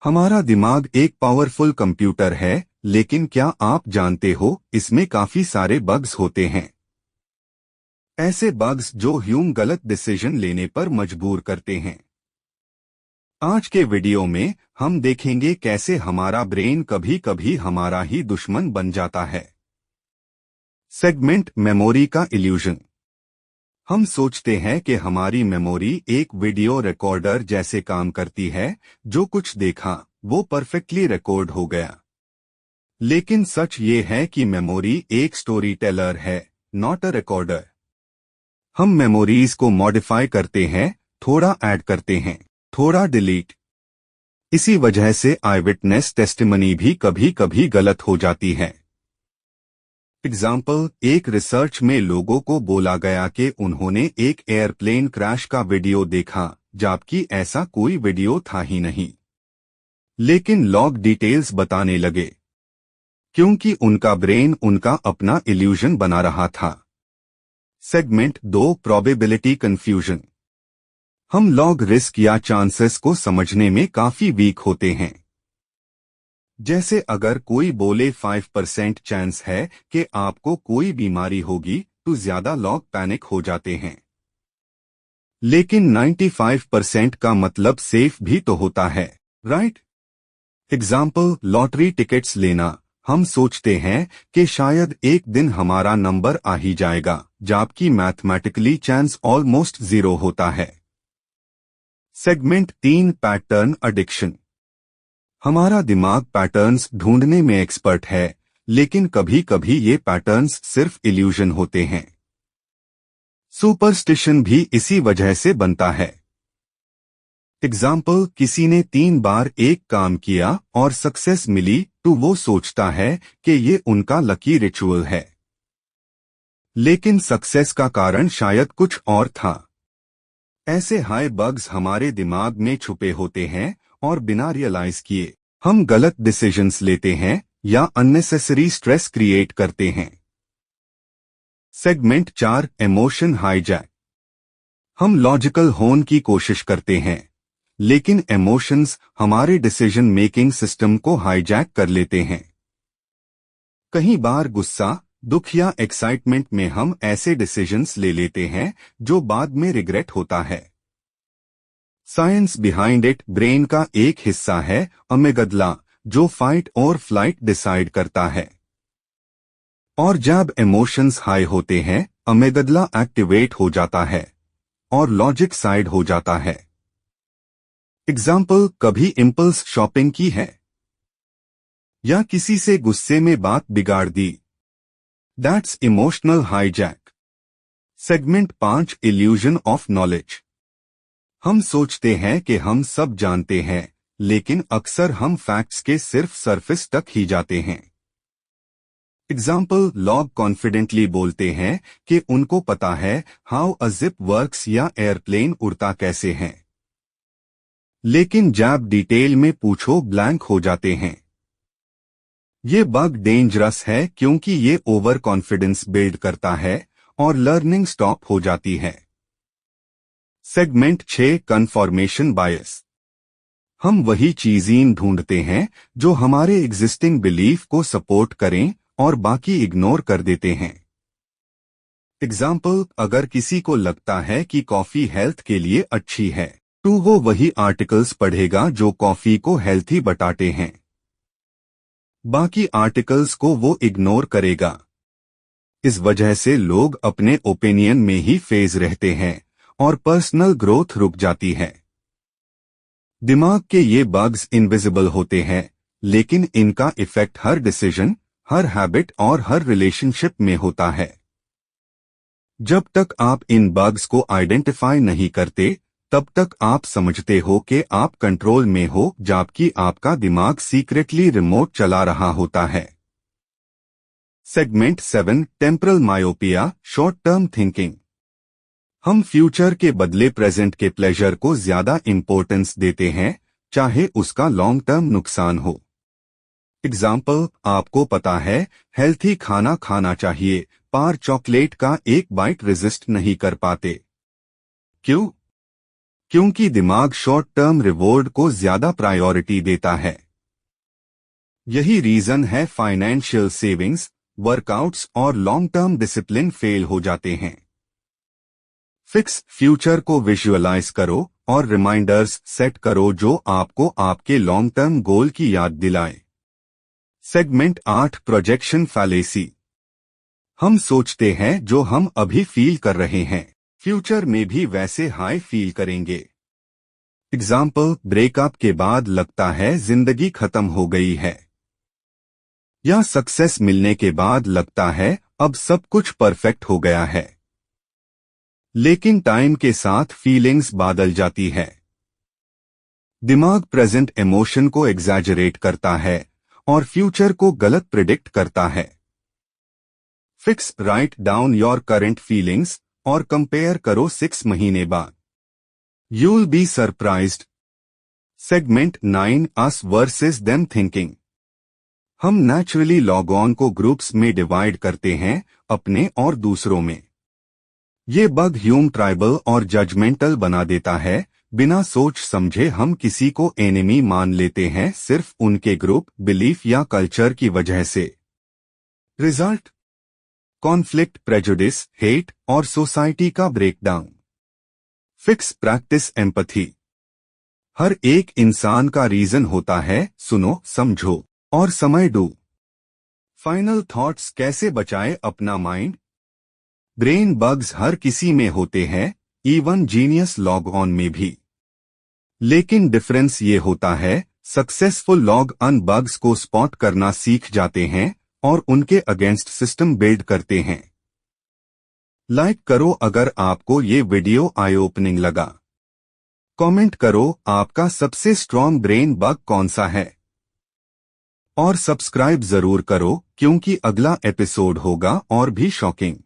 हमारा दिमाग एक पावरफुल कंप्यूटर है, लेकिन क्या आप जानते हो इसमें काफी सारे बग्स होते हैं। ऐसे बग्स जो ह्यूमन गलत डिसीजन लेने पर मजबूर करते हैं। आज के वीडियो में हम देखेंगे कैसे हमारा ब्रेन कभी कभी हमारा ही दुश्मन बन जाता है। सेगमेंट मेमोरी का इल्यूजन। हम सोचते हैं कि हमारी मेमोरी एक वीडियो रिकॉर्डर जैसे काम करती है, जो कुछ देखा वो परफेक्टली रिकॉर्ड हो गया। लेकिन सच ये है कि मेमोरी एक स्टोरी टेलर है, नॉट अ रिकॉर्डर। हम मेमोरीज को मॉडिफाई करते हैं, थोड़ा ऐड करते हैं, थोड़ा डिलीट। इसी वजह से आई विटनेस टेस्टिमनी भी कभी कभी गलत हो जाती है। एग्जाम्पल, एक रिसर्च में लोगों को बोला गया कि उन्होंने एक एयरप्लेन क्रैश का वीडियो देखा, जबकि ऐसा कोई वीडियो था ही नहीं। लेकिन लॉग डिटेल्स बताने लगे, क्योंकि उनका ब्रेन उनका अपना इल्यूजन बना रहा था। Segment 2, probability confusion. हम लॉग रिस्क या चांसेस को समझने में काफी वीक होते हैं। जैसे अगर कोई बोले 5% चांस है कि आपको कोई बीमारी होगी, तो ज्यादा लोग पैनिक हो जाते हैं। लेकिन 95% का मतलब सेफ भी तो होता है, राइट? एग्जाम्पल, लॉटरी टिकट्स लेना। हम सोचते हैं कि शायद एक दिन हमारा नंबर आ ही जाएगा, जबकि मैथमेटिकली चांस ऑलमोस्ट 0 होता है। Segment 3, pattern addiction. हमारा दिमाग पैटर्न्स ढूंढने में एक्सपर्ट है, लेकिन कभी कभी ये पैटर्न्स सिर्फ इल्यूजन होते हैं। सुपरस्टिशन भी इसी वजह से बनता है। एग्जाम्पल, किसी ने 3 बार एक काम किया और सक्सेस मिली, तो वो सोचता है कि ये उनका लकी रिचुअल है। लेकिन सक्सेस का कारण शायद कुछ और था। ऐसे हाई बग्स हमारे दिमाग में छुपे होते हैं और बिना रियलाइज किए हम गलत डिसीजंस लेते हैं या अननेसेसरी स्ट्रेस क्रिएट करते हैं। Segment 4, emotion hijack. हम लॉजिकल होने की कोशिश करते हैं, लेकिन इमोशंस हमारे डिसीजन मेकिंग सिस्टम को हाईजैक कर लेते हैं। कई बार गुस्सा, दुख या एक्साइटमेंट में हम ऐसे डिसीजंस ले लेते हैं जो बाद में रिग्रेट होता है। साइंस बिहाइंड इट, ब्रेन का एक हिस्सा है अमेगडला, जो फाइट और फ्लाइट डिसाइड करता है। और जब इमोशंस हाई होते हैं, अमेगडला एक्टिवेट हो जाता है और लॉजिक साइड हो जाता है। एग्जाम्पल, कभी इम्पल्स शॉपिंग की है या किसी से गुस्से में बात बिगाड़ दी। That's emotional hijack. Segment 5, illusion of knowledge. हम सोचते हैं कि हम सब जानते हैं, लेकिन अक्सर हम फैक्ट्स के सिर्फ सरफेस तक ही जाते हैं। एग्जाम्पल, लोग कॉन्फिडेंटली बोलते हैं कि उनको पता है हाउ अ जिप वर्क्स या एयरप्लेन उड़ता कैसे है। लेकिन जब डिटेल में पूछो, ब्लैंक हो जाते हैं। ये बग डेंजरस है क्योंकि ये ओवर कॉन्फिडेंस बिल्ड करता है और लर्निंग स्टॉप हो जाती है। सेगमेंट 6, कन्फर्मेशन बायस। हम वही चीजें ढूंढते हैं जो हमारे एग्जिस्टिंग बिलीफ को सपोर्ट करें और बाकी इग्नोर कर देते हैं। एग्जाम्पल, अगर किसी को लगता है कि कॉफी हेल्थ के लिए अच्छी है, तो वो वही आर्टिकल्स पढ़ेगा जो कॉफी को हेल्थी बताते हैं। बाकी आर्टिकल्स को वो इग्नोर करेगा। इस वजह से लोग अपने ओपिनियन में ही फेज रहते हैं और पर्सनल ग्रोथ रुक जाती है। दिमाग के ये बग्स इनविजिबल होते हैं, लेकिन इनका इफेक्ट हर डिसीजन, हर हैबिट और हर रिलेशनशिप में होता है। जब तक आप इन बग्स को आइडेंटिफाई नहीं करते, तब तक आप समझते हो कि आप कंट्रोल में हो, जबकि आपका दिमाग सीक्रेटली रिमोट चला रहा होता है। Segment 7, temporal myopia, short term thinking. हम फ्यूचर के बदले प्रेजेंट के प्लेजर को ज्यादा इंपॉर्टेंस देते हैं, चाहे उसका लॉन्ग टर्म नुकसान हो। एग्जाम्पल, आपको पता है हेल्थी खाना खाना चाहिए, पर चॉकलेट का एक बाइट रेजिस्ट नहीं कर पाते। क्यों? क्योंकि दिमाग शॉर्ट टर्म रिवॉर्ड को ज्यादा प्रायोरिटी देता है। यही रीजन है फाइनेंशियल सेविंग्स, वर्कआउट्स और लॉन्ग टर्म डिसिप्लिन फेल हो जाते हैं। फिक्स फ्यूचर को विजुअलाइज करो और रिमाइंडर्स सेट करो जो आपको आपके लॉन्ग टर्म गोल की याद दिलाए। Segment 8 projection fallacy. हम सोचते हैं जो हम अभी फील कर रहे हैं फ्यूचर में भी वैसे हाई फील करेंगे। एग्जाम्पल, ब्रेकअप के बाद लगता है जिंदगी खत्म हो गई है, या सक्सेस मिलने के बाद लगता है अब सब कुछ परफेक्ट हो गया है। लेकिन टाइम के साथ फीलिंग्स बदल जाती है। दिमाग प्रेजेंट इमोशन को एग्जैजरेट करता है और फ्यूचर को गलत प्रिडिक्ट करता है। Fix write down your current feelings और कंपेयर करो 6 महीने बाद। You'll be surprised. Segment 9 us versus them thinking. हम नेचुरली लॉग ऑन को ग्रुप्स में डिवाइड करते हैं, अपने और दूसरों में। ये बग ह्यूम ट्राइबल और जजमेंटल बना देता है। बिना सोच समझे हम किसी को एनिमी मान लेते हैं सिर्फ उनके ग्रुप, बिलीफ या कल्चर की वजह से। रिजल्ट, कॉन्फ्लिक्ट, प्रेजुडिस, हेट और सोसाइटी का ब्रेकडाउन। Fix practice empathy. हर एक इंसान का रीजन होता है, सुनो, समझो और समय दो। फाइनल थॉट्स, कैसे बचाए अपना माइंड। ब्रेन बग्स हर किसी में होते हैं, इवन जीनियस लॉग ऑन में भी। लेकिन डिफरेंस ये होता है, सक्सेसफुल लॉग ऑन बग्स को स्पॉट करना सीख जाते हैं और उनके अगेंस्ट सिस्टम बिल्ड करते हैं। लाइक करो अगर आपको ये वीडियो आई ओपनिंग लगा। कमेंट करो आपका सबसे स्ट्रॉन्ग ब्रेन बग कौन सा है, और सब्सक्राइब जरूर करो क्योंकि अगला एपिसोड होगा और भी शॉकिंग।